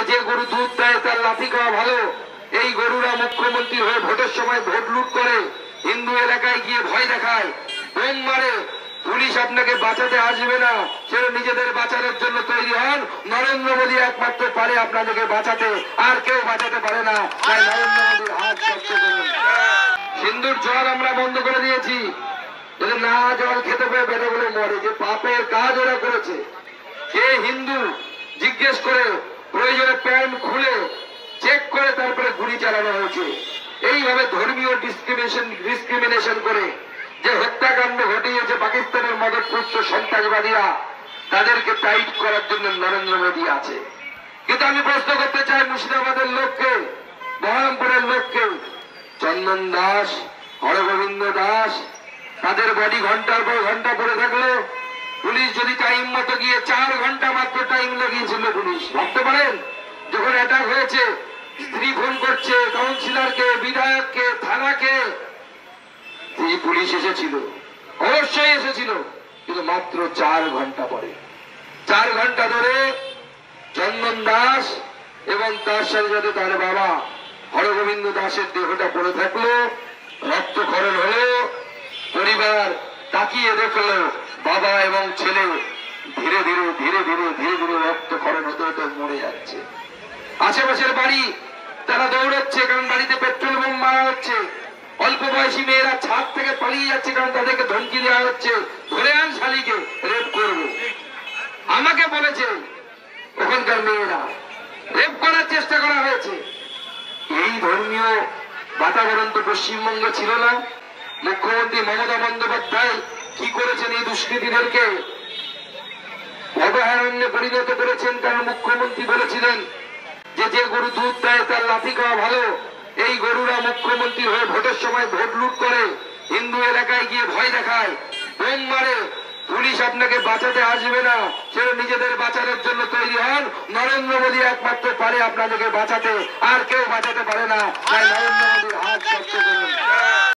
যে গরু দুধ দেয় তার লাথি খাওয়া ভালো। এই গরুরা মুখ্যমন্ত্রী হয়ে ভোটের সময় ভোট লুট করে, হিন্দু এলাকায় গিয়ে ভয় দেখায়, বোম মারে। পুলিশ আপনাকে বাঁচাতে আসবে না, সেটা নিজেদের বাঁচানোর জন্য তৈরি হন। নরেন্দ্র মোদী একমাত্র পারে আপনাদেরকে বাঁচাতে, আর কেউ বাঁচাতে পারে না। তাই নরেন্দ্র মোদীর হাত শক্ত করুন। সিন্ধুর জল আমরা বন্ধ করে দিয়েছি, যদি না জল খেতে পেয়ে বেড়ে বলে মরে। যে পাপের কাজ ওরা করেছে, কে হিন্দু জিজ্ঞেস করে প্রয়োজনে প্যান্ট খুলে চেক করে তারপরে গুলি চালানো হয়েছে। এইভাবে ধর্মীয় ডিসক্রিমিনেশন করে যে হত্যাকাণ্ড ঘটিয়েছে পাকিস্তানের মদতপুষ্ট সন্ত্রাসবাদীরা, তাদেরকে টাইট করার জন্য নরেন্দ্র মোদী আছে। কিন্তু আমি প্রশ্ন করতে চাই মুর্শিদাবাদের লোককে, বহরমপুরের লোককে, চন্দন দাস, হরগোবিন্দ দাস, তাদের বডি ঘন্টার পর ঘন্টা পড়ে থাকলো। পুলিশ যদি টাইম মতো গিয়ে 4 ঘন্টা মাত্র টাইম লাগিয়েছিল, পুলিশ ভাবতে পারেন যখন অ্যাটাক হয়েছে, স্ত্রী ফোন করছে কাউন্সিলরকে, বিধায়ককে, থানাকে, পুলিশ এসেছিল, অবশ্যই এসেছিল, কিন্তু মাত্র 4 ঘন্টা পরে। 4 ঘন্টা ধরে চন্দন দাস এবং তার সাথে সাথে তার বাবা হরগোবিন্দ দাসের দেহটা পড়ে থাকলো, রক্তক্ষরণ হলো। পরিবার তাকিয়ে দেখলো বাবা এবং ছেলে ধীরে ধীরে ধীরে ধীরে ধীরে ধীরে রক্তক্ষরণ হতে হতে মরে যাচ্ছে। আশেপাশের বাড়ি তারা দৌড়াচ্ছে, কারণ বাড়িতে পেট্রোল বোম মারা হচ্ছে। অল্প বয়সী মেয়েরা ছাদ থেকে পালিয়ে যাচ্ছে, কারণ তাদেরকে ধমকি দেওয়া হচ্ছে, ধরে আন শালীকে, রেপ করবো। আমাকে বলেছে ওখানকার মেয়েরা রেপ করার চেষ্টা করা হয়েছে। এই ধর্মীয় বাতাবরণ তো পশ্চিমবঙ্গে ছিল না। মুখ্যমন্ত্রী মমতা বন্দ্যোপাধ্যায় কি করেছেন, এই দুষ্কৃতীদেরকে অভয়ারণ্যে পরিণত করেছেন। কারণ মুখ্যমন্ত্রী বলেছিলেন যে গরু দুধ দেয় তার লাথি খাওয়া ভালো। এই গরুরা মুখ্যমন্ত্রী হয়ে ভোটের সময় ভোট লুট করে, হিন্দু এলাকায় গিয়ে ভয় দেখায়, বোম মারে। পুলিশ আপনাকে বাঁচাতে আসবে না, সেটা নিজেদের বাঁচানোর জন্য তৈরি হন। নরেন্দ্র মোদী একমাত্র পারে আপনাদেরকে বাঁচাতে, আর কেউ বাঁচাতে পারে না। তাই নরেন্দ্র মোদীর হাত শক্ত করুন।